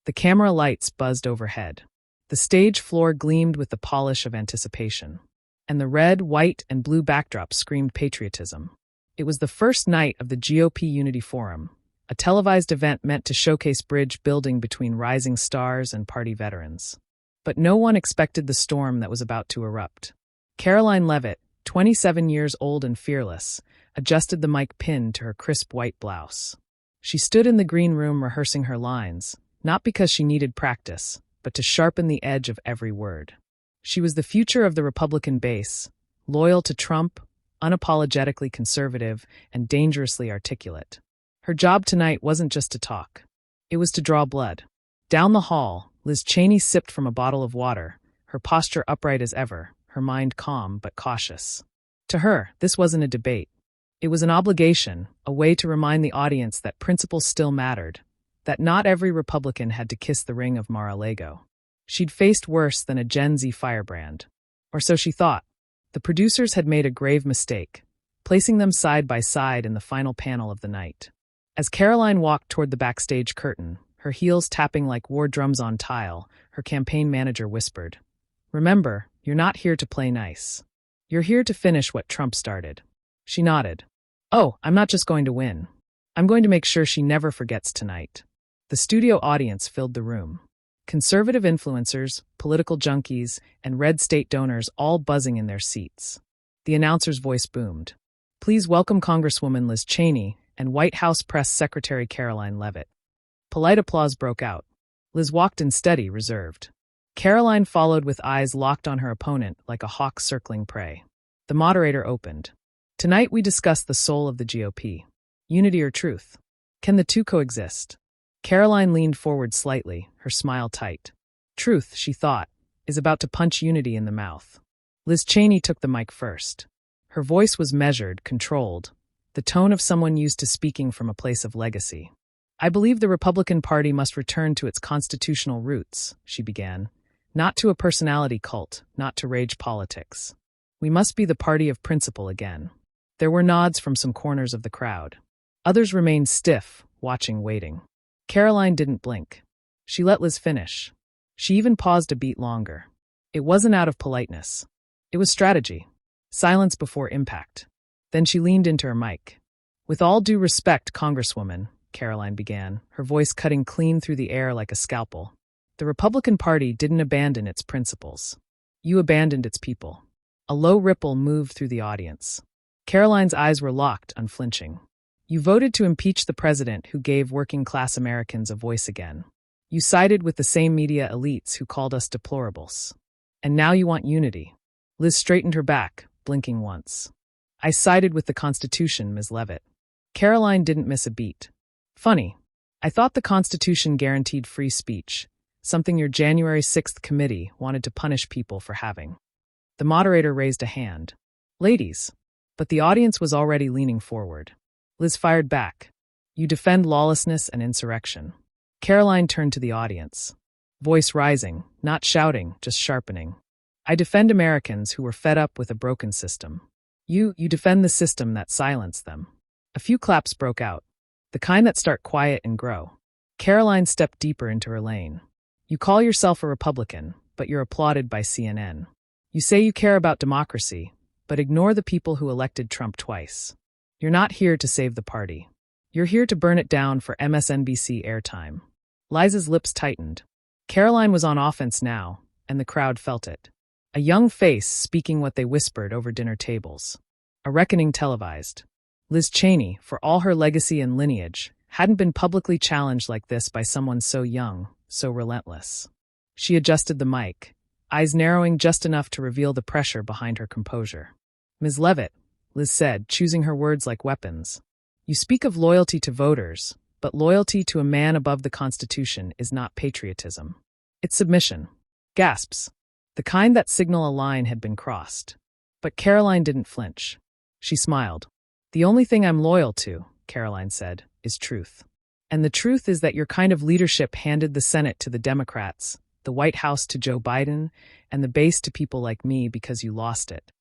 The camera lights buzzed overhead. The stage floor gleamed with the polish of anticipation. And the red, white, and blue backdrop screamed patriotism. It was the first night of the GOP Unity Forum, a televised event meant to showcase bridge building between rising stars and party veterans. But no one expected the storm that was about to erupt. Karoline Leavitt, 27 years old and fearless, adjusted the mic pin to her crisp white blouse. She stood in the green room rehearsing her lines, not because she needed practice, but to sharpen the edge of every word. She was the future of the Republican base, loyal to Trump, unapologetically conservative, and dangerously articulate. Her job tonight wasn't just to talk. It was to draw blood. Down the hall, Liz Cheney sipped from a bottle of water, her posture upright as ever, her mind calm but cautious. To her, this wasn't a debate. It was an obligation, a way to remind the audience that principles still mattered, that not every Republican had to kiss the ring of Mar-a-Lago. She'd faced worse than a Gen Z firebrand. Or so she thought. The producers had made a grave mistake, placing them side by side in the final panel of the night. As Caroline walked toward the backstage curtain, her heels tapping like war drums on tile, her campaign manager whispered, "Remember, you're not here to play nice. You're here to finish what Trump started." She nodded. "Oh, I'm not just going to win. I'm going to make sure she never forgets tonight." The studio audience filled the room. Conservative influencers, political junkies, and red state donors all buzzing in their seats. The announcer's voice boomed. "Please welcome Congresswoman Liz Cheney and White House Press Secretary Karoline Leavitt." Polite applause broke out. Liz walked in steady, reserved. Caroline followed with eyes locked on her opponent like a hawk circling prey. The moderator opened. "Tonight we discuss the soul of the GOP. Unity or truth? Can the two coexist?" Caroline leaned forward slightly, her smile tight. Truth, she thought, is about to punch unity in the mouth. Liz Cheney took the mic first. Her voice was measured, controlled, the tone of someone used to speaking from a place of legacy. "I believe the Republican Party must return to its constitutional roots," she began. "Not to a personality cult, not to rage politics. We must be the party of principle again." There were nods from some corners of the crowd. Others remained stiff, watching, waiting. Caroline didn't blink. She let Liz finish. She even paused a beat longer. It wasn't out of politeness. It was strategy. Silence before impact. Then she leaned into her mic. "With all due respect, Congresswoman," Caroline began, her voice cutting clean through the air like a scalpel. "The Republican Party didn't abandon its principles. You abandoned its people." A low ripple moved through the audience. Caroline's eyes were locked, unflinching. "You voted to impeach the president who gave working-class Americans a voice again. You sided with the same media elites who called us deplorables. And now you want unity." Liz straightened her back, blinking once. "I sided with the Constitution, Ms. Leavitt." Caroline didn't miss a beat. "Funny. I thought the Constitution guaranteed free speech, something your January 6th committee wanted to punish people for having." The moderator raised a hand. "Ladies." But the audience was already leaning forward. Liz fired back. "You defend lawlessness and insurrection." Caroline turned to the audience. Voice rising, not shouting, just sharpening. "I defend Americans who were fed up with a broken system. You defend the system that silenced them." A few claps broke out. The kind that start quiet and grow. Caroline stepped deeper into her lane. "You call yourself a Republican, but you're applauded by CNN. You say you care about democracy, but ignore the people who elected Trump twice. You're not here to save the party. You're here to burn it down for MSNBC airtime." Liza's lips tightened. Caroline was on offense now, and the crowd felt it. A young face speaking what they whispered over dinner tables. A reckoning televised. Liz Cheney, for all her legacy and lineage, hadn't been publicly challenged like this by someone so young, so relentless. She adjusted the mic, eyes narrowing just enough to reveal the pressure behind her composure. "Ms. Leavitt," Liz said, choosing her words like weapons. "You speak of loyalty to voters, but loyalty to a man above the Constitution is not patriotism. It's submission." Gasps. The kind that signal a line had been crossed. But Caroline didn't flinch. She smiled. "The only thing I'm loyal to," Caroline said, "is truth. And the truth is that your kind of leadership handed the Senate to the Democrats, the White House to Joe Biden, and the base to people like me because you lost it."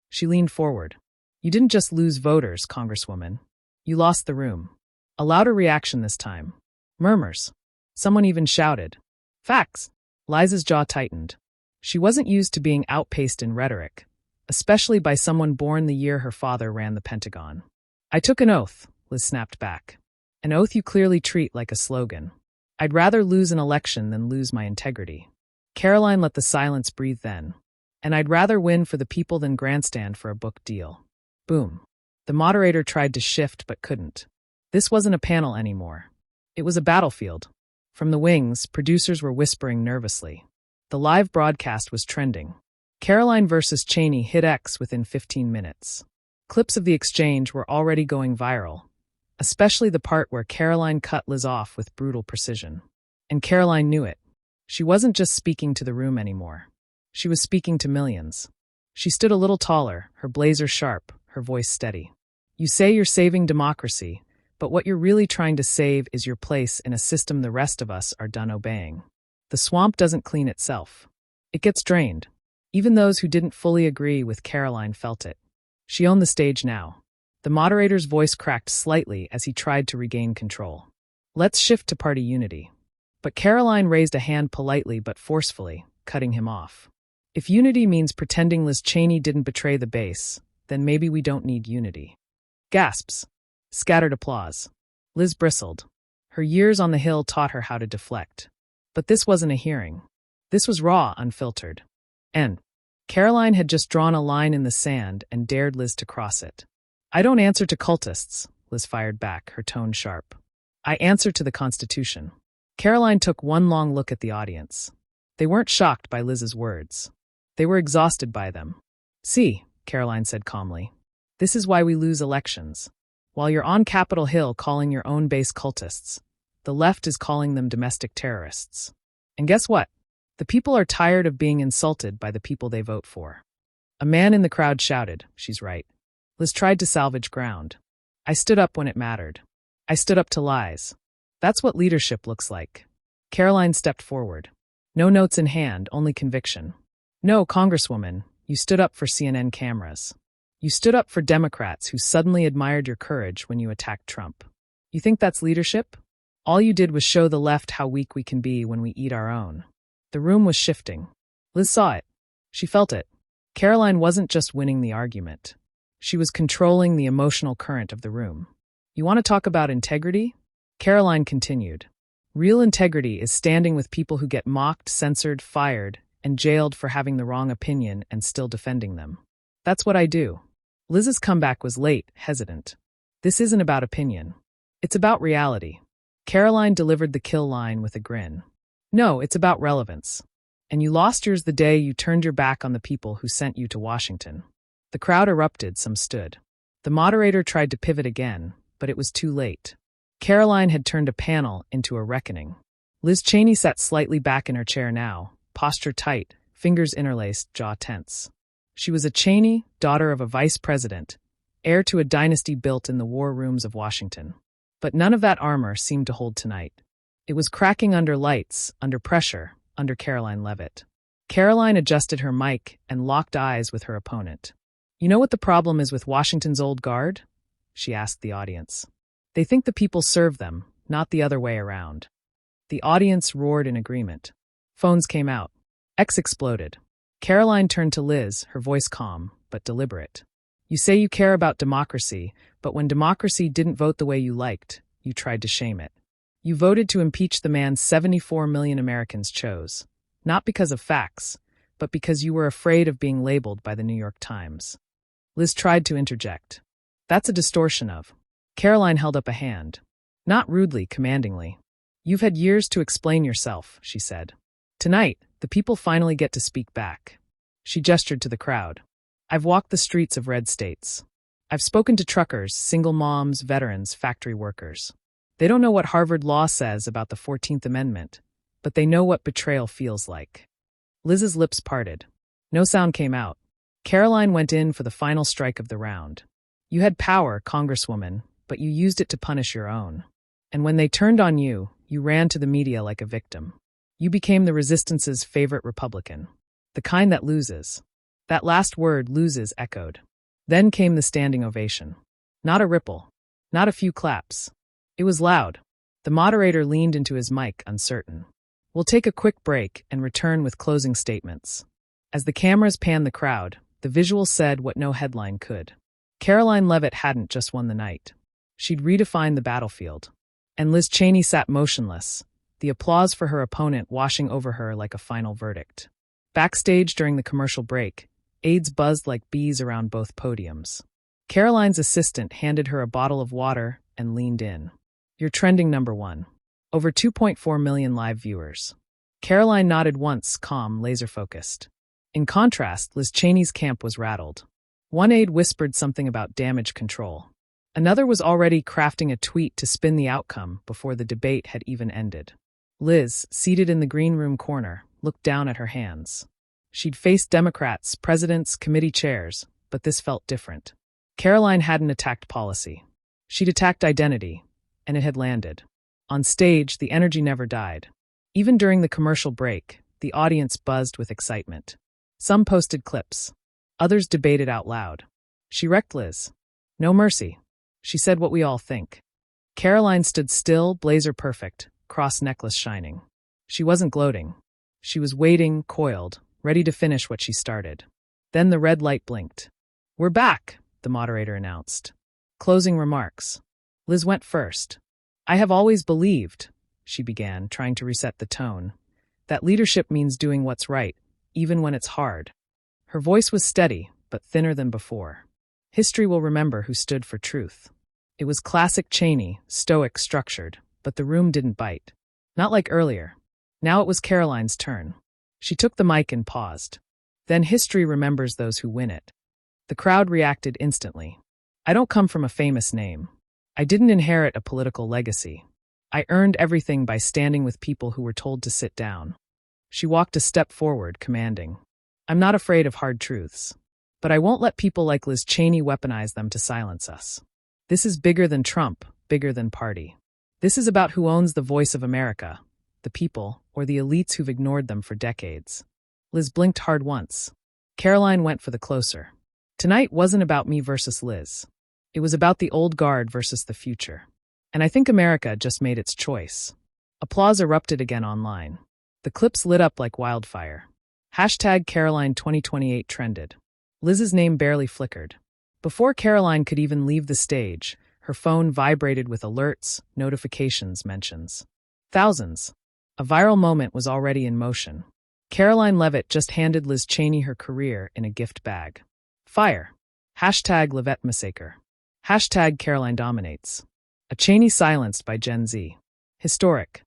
She leaned forward. "You didn't just lose voters, Congresswoman. You lost the room." A louder reaction this time. Murmurs. Someone even shouted, "Facts!" Liza's jaw tightened. She wasn't used to being outpaced in rhetoric, especially by someone born the year her father ran the Pentagon. "I took an oath," Liz snapped back. "An oath you clearly treat like a slogan. I'd rather lose an election than lose my integrity." Caroline let the silence breathe then. "And I'd rather win for the people than grandstand for a book deal." Boom. The moderator tried to shift but couldn't. This wasn't a panel anymore. It was a battlefield. From the wings, producers were whispering nervously. The live broadcast was trending. Caroline versus Cheney hit X within 15 minutes. Clips of the exchange were already going viral, especially the part where Caroline cut Liz off with brutal precision. And Caroline knew it. She wasn't just speaking to the room anymore. She was speaking to millions. She stood a little taller, her blazer sharp, her voice steady. "You say you're saving democracy, but what you're really trying to save is your place in a system the rest of us are done obeying. The swamp doesn't clean itself. It gets drained." Even those who didn't fully agree with Caroline felt it. She owned the stage now. The moderator's voice cracked slightly as he tried to regain control. "Let's shift to party unity." But Caroline raised a hand politely but forcefully, cutting him off. "If unity means pretending Liz Cheney didn't betray the base, then maybe we don't need unity." Gasps. Scattered applause. Liz bristled. Her years on the Hill taught her how to deflect. But this wasn't a hearing. This was raw, unfiltered. And Caroline had just drawn a line in the sand and dared Liz to cross it. "I don't answer to cultists," Liz fired back, her tone sharp. "I answer to the Constitution." Caroline took one long look at the audience. They weren't shocked by Liz's words. They were exhausted by them. "See," Caroline said calmly, "this is why we lose elections. While you're on Capitol Hill calling your own base cultists, the left is calling them domestic terrorists. And guess what? The people are tired of being insulted by the people they vote for." A man in the crowd shouted, "She's right." Liz tried to salvage ground. "I stood up when it mattered. I stood up to lies. That's what leadership looks like." Caroline stepped forward. No notes in hand, only conviction. "No, Congresswoman, you stood up for CNN cameras. You stood up for Democrats who suddenly admired your courage when you attacked Trump. You think that's leadership? All you did was show the left how weak we can be when we eat our own." The room was shifting. Liz saw it. She felt it. Caroline wasn't just winning the argument. She was controlling the emotional current of the room. "You want to talk about integrity?" Caroline continued. "Real integrity is standing with people who get mocked, censored, fired, and jailed for having the wrong opinion and still defending them. That's what I do." Liz's comeback was late, hesitant. "This isn't about opinion. It's about reality." Caroline delivered the kill line with a grin. "No, it's about relevance. And you lost yours the day you turned your back on the people who sent you to Washington." The crowd erupted, some stood. The moderator tried to pivot again, but it was too late. Caroline had turned a panel into a reckoning. Liz Cheney sat slightly back in her chair now, posture tight, fingers interlaced, jaw tense. She was a Cheney, daughter of a vice president, heir to a dynasty built in the war rooms of Washington. But none of that armor seemed to hold tonight. It was cracking under lights, under pressure, under Karoline Leavitt. Caroline adjusted her mic and locked eyes with her opponent. "You know what the problem is with Washington's old guard?" she asked the audience. "They think the people serve them, not the other way around." The audience roared in agreement. Phones came out. X exploded. Caroline turned to Liz, her voice calm, but deliberate. "You say you care about democracy, but when democracy didn't vote the way you liked, you tried to shame it. You voted to impeach the man 74 million Americans chose, not because of facts, but because you were afraid of being labeled by the New York Times." Liz tried to interject. "That's a distortion of." Caroline held up a hand. Not rudely, commandingly. "You've had years to explain yourself," she said. "Tonight, the people finally get to speak back." She gestured to the crowd. "I've walked the streets of red states. I've spoken to truckers, single moms, veterans, factory workers. They don't know what Harvard Law says about the 14th Amendment, but they know what betrayal feels like." Liz's lips parted. No sound came out. Caroline went in for the final strike of the round. "You had power, Congresswoman, but you used it to punish your own. And when they turned on you, you ran to the media like a victim. You became the resistance's favorite Republican. The kind that loses." That last word, "loses," echoed. Then came the standing ovation. Not a ripple. Not a few claps. It was loud. The The moderator leaned into his mic, uncertain. We'll take a quick break and return with closing statements. As the cameras panned the crowd, the visual said what no headline could. Caroline Leavitt hadn't just won the night. She'd redefined the battlefield. And Liz Cheney sat motionless, the applause for her opponent washing over her like a final verdict. Backstage during the commercial break, aides buzzed like bees around both podiums. Caroline's assistant handed her a bottle of water and leaned in. You're trending #1. Over 2.4 million live viewers. Caroline nodded once, calm, laser-focused. In contrast, Liz Cheney's camp was rattled. One aide whispered something about damage control. Another was already crafting a tweet to spin the outcome before the debate had even ended. Liz, seated in the green room corner, looked down at her hands. She'd faced Democrats, presidents, committee chairs, but this felt different. Caroline hadn't attacked policy. She'd attacked identity, and it had landed. On stage, the energy never died. Even during the commercial break, the audience buzzed with excitement. Some posted clips. Others debated out loud. She wrecked Liz. No mercy. She said what we all think. Caroline stood still, blazer perfect, cross necklace shining. She wasn't gloating. She was waiting, coiled, ready to finish what she started. Then the red light blinked. We're back, the moderator announced. Closing remarks. Liz went first. I have always believed, she began, trying to reset the tone, that leadership means doing what's right, even when it's hard. Her voice was steady, but thinner than before. History will remember who stood for truth. It was classic Cheney, stoic, structured, but the room didn't bite. Not like earlier. Now it was Caroline's turn. She took the mic and paused. Then history remembers those who win it. The crowd reacted instantly. I don't come from a famous name. I didn't inherit a political legacy. I earned everything by standing with people who were told to sit down. She walked a step forward, commanding. I'm not afraid of hard truths. But I won't let people like Liz Cheney weaponize them to silence us. This is bigger than Trump, bigger than party. This is about who owns the voice of America, the people, or the elites who've ignored them for decades. Liz blinked hard once. Caroline went for the closer. Tonight wasn't about me versus Liz. It was about the old guard versus the future. And I think America just made its choice. Applause erupted again online. The clips lit up like wildfire. #Caroline 2028 trended. Liz's name barely flickered. Before Caroline could even leave the stage, her phone vibrated with alerts, notifications, mentions. Thousands. A viral moment was already in motion. Caroline Leavitt just handed Liz Cheney her career in a gift bag. Fire. #Leavitt Massacre. #Caroline Dominates. A Cheney silenced by Gen Z. Historic.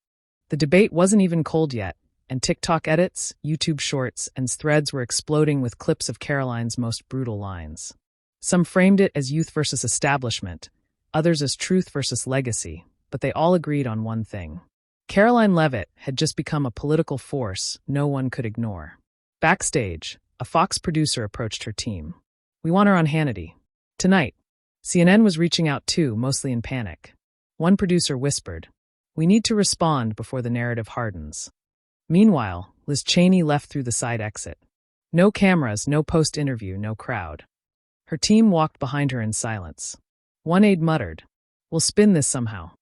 The debate wasn't even cold yet, and TikTok edits, YouTube shorts, and threads were exploding with clips of Caroline's most brutal lines. Some framed it as youth versus establishment, others as truth versus legacy, but they all agreed on one thing. Caroline Leavitt had just become a political force no one could ignore. Backstage, a Fox producer approached her team. We want her on Hannity. Tonight. CNN was reaching out too, mostly in panic. One producer whispered, we need to respond before the narrative hardens. Meanwhile, Liz Cheney left through the side exit. No cameras, no post-interview, no crowd. Her team walked behind her in silence. One aide muttered, we'll spin this somehow.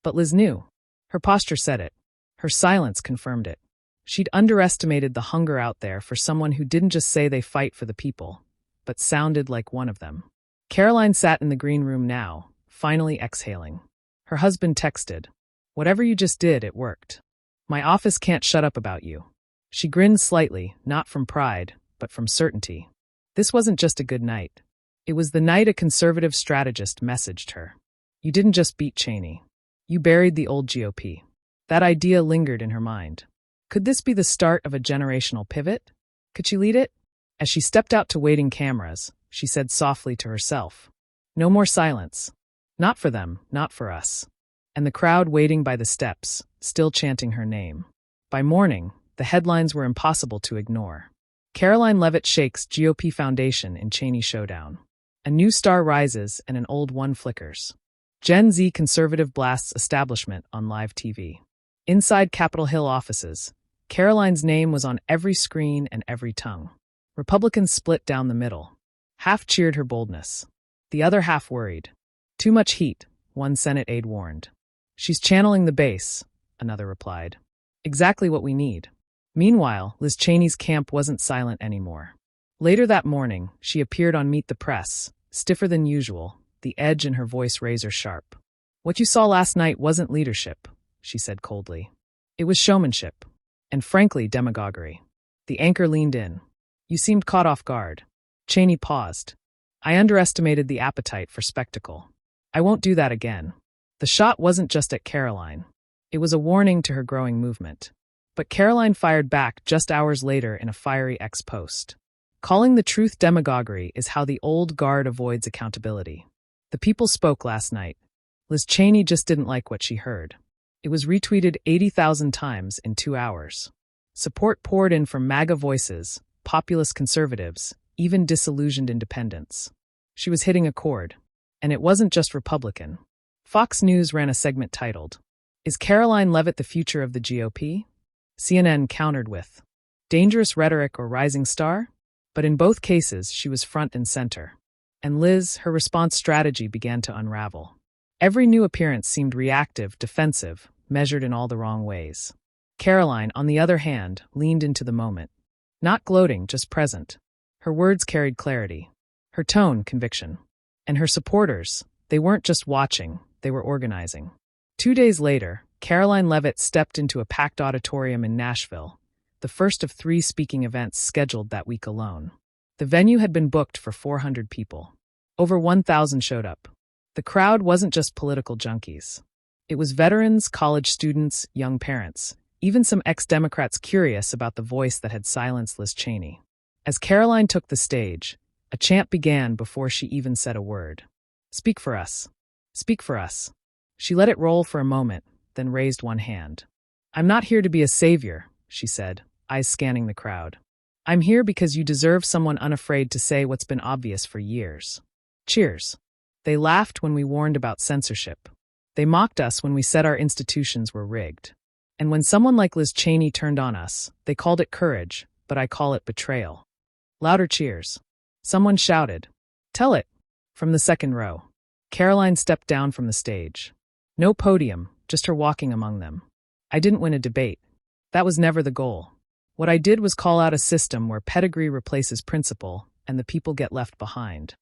But Liz knew. Her posture said it. Her silence confirmed it. She'd underestimated the hunger out there for someone who didn't just say they fight for the people, but sounded like one of them. Caroline sat in the green room now, finally exhaling. Her husband texted, whatever you just did, it worked. My office can't shut up about you. She grinned slightly, not from pride, but from certainty. This wasn't just a good night. It was the night a conservative strategist messaged her. You didn't just beat Cheney. You buried the old GOP. That idea lingered in her mind. Could this be the start of a generational pivot? Could she lead it? As she stepped out to waiting cameras, she said softly to herself, no more silence. Not for them, not for us. And the crowd waiting by the steps, still chanting her name. By morning, the headlines were impossible to ignore. Caroline Leavitt shakes GOP foundation in Cheney Showdown. A new star rises and an old one flickers. Gen Z conservative blasts establishment on live TV. Inside Capitol Hill offices, Caroline's name was on every screen and every tongue. Republicans split down the middle. Half cheered her boldness. The other half worried. Too much heat, one Senate aide warned. She's channeling the base, another replied. Exactly what we need. Meanwhile, Liz Cheney's camp wasn't silent anymore. Later that morning, she appeared on Meet the Press, stiffer than usual, the edge in her voice razor sharp. What you saw last night wasn't leadership, she said coldly. It was showmanship. And frankly, demagoguery. The anchor leaned in. You seemed caught off guard. Cheney paused. I underestimated the appetite for spectacle. I won't do that again. The shot wasn't just at Caroline. It was a warning to her growing movement. But Caroline fired back just hours later in a fiery ex-post. Calling the truth demagoguery is how the old guard avoids accountability. The people spoke last night. Liz Cheney just didn't like what she heard. It was retweeted 80,000 times in 2 hours. Support poured in from MAGA voices, populist conservatives, even disillusioned independents. She was hitting a chord. And it wasn't just Republican. Fox News ran a segment titled, Is Caroline Leavitt the future of the GOP? CNN countered with, Dangerous rhetoric or rising star? But in both cases, she was front and center. And Liz, her response strategy began to unravel. Every new appearance seemed reactive, defensive, measured in all the wrong ways. Caroline, on the other hand, leaned into the moment. Not gloating, just present. Her words carried clarity. Her tone, conviction. And her supporters, they weren't just watching, they were organizing. 2 days later, Caroline Leavitt stepped into a packed auditorium in Nashville, the first of 3 speaking events scheduled that week alone. The venue had been booked for 400 people. Over 1,000 showed up. The crowd wasn't just political junkies. It was veterans, college students, young parents, even some ex-Democrats curious about the voice that had silenced Liz Cheney. As Caroline took the stage, a chant began before she even said a word. Speak for us. Speak for us. She let it roll for a moment, then raised one hand. I'm not here to be a savior, she said, eyes scanning the crowd. I'm here because you deserve someone unafraid to say what's been obvious for years. Cheers. They laughed when we warned about censorship. They mocked us when we said our institutions were rigged. And when someone like Liz Cheney turned on us, they called it courage, but I call it betrayal. Louder cheers. Someone shouted, Tell it, from the second row. Caroline stepped down from the stage. No podium, just her walking among them. I didn't win a debate. That was never the goal. What I did was call out a system where pedigree replaces principle and the people get left behind.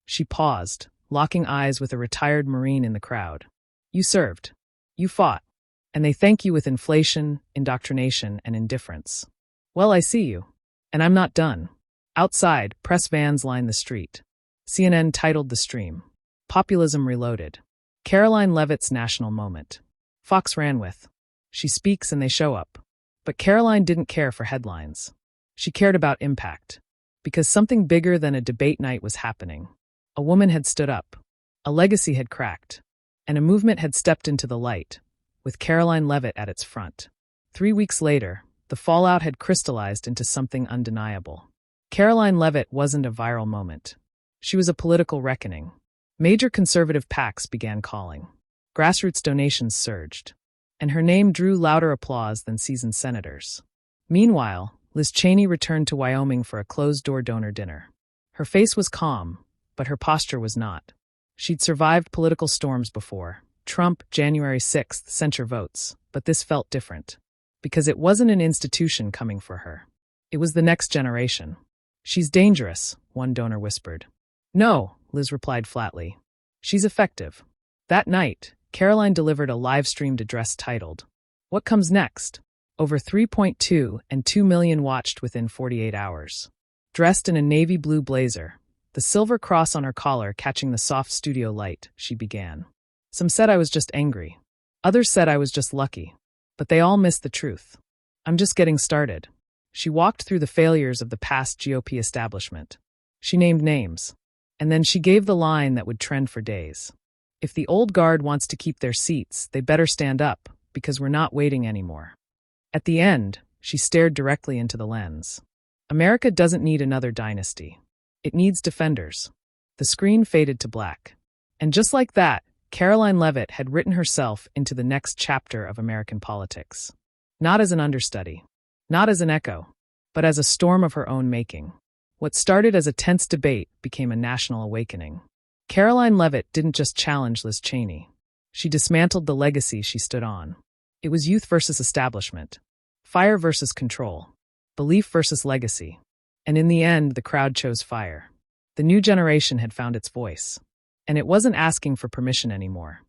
She paused, locking eyes with a retired Marine in the crowd. You served. You fought. And they thank you with inflation, indoctrination, and indifference. Well, I see you. And I'm not done. Outside, press vans line the street. CNN titled the stream, Populism Reloaded. Caroline Leavitt's national moment. Fox ran with, She speaks and they show up. But Caroline didn't care for headlines. She cared about impact. Because something bigger than a debate night was happening. A woman had stood up. A legacy had cracked. And a movement had stepped into the light, with Caroline Leavitt at its front. 3 weeks later, the fallout had crystallized into something undeniable. Caroline Leavitt wasn't a viral moment. She was a political reckoning. Major conservative PACs began calling. Grassroots donations surged. And her name drew louder applause than seasoned senators. Meanwhile, Liz Cheney returned to Wyoming for a closed-door donor dinner. Her face was calm, but her posture was not. She'd survived political storms before. Trump, January 6th, censure votes, but this felt different. Because it wasn't an institution coming for her. It was the next generation. She's dangerous, one donor whispered. No, Liz replied flatly. She's effective. That night, Caroline delivered a live-streamed address titled, What Comes Next? Over 3.2 and 2 million watched within 48 hours. Dressed in a navy blue blazer, the silver cross on her collar catching the soft studio light, she began. Some said I was just angry. Others said I was just lucky. But they all missed the truth. I'm just getting started. She walked through the failures of the past GOP establishment. She named names. And then she gave the line that would trend for days. If the old guard wants to keep their seats, they better stand up, because we're not waiting anymore. At the end, she stared directly into the lens. America doesn't need another dynasty. It needs defenders. The screen faded to black. And just like that, Caroline Leavitt had written herself into the next chapter of American politics. Not as an understudy. Not as an echo. But as a storm of her own making. What started as a tense debate became a national awakening. Caroline Leavitt didn't just challenge Liz Cheney. She dismantled the legacy she stood on. It was youth versus establishment, fire versus control, belief versus legacy. And in the end, the crowd chose fire. The new generation had found its voice. And it wasn't asking for permission anymore.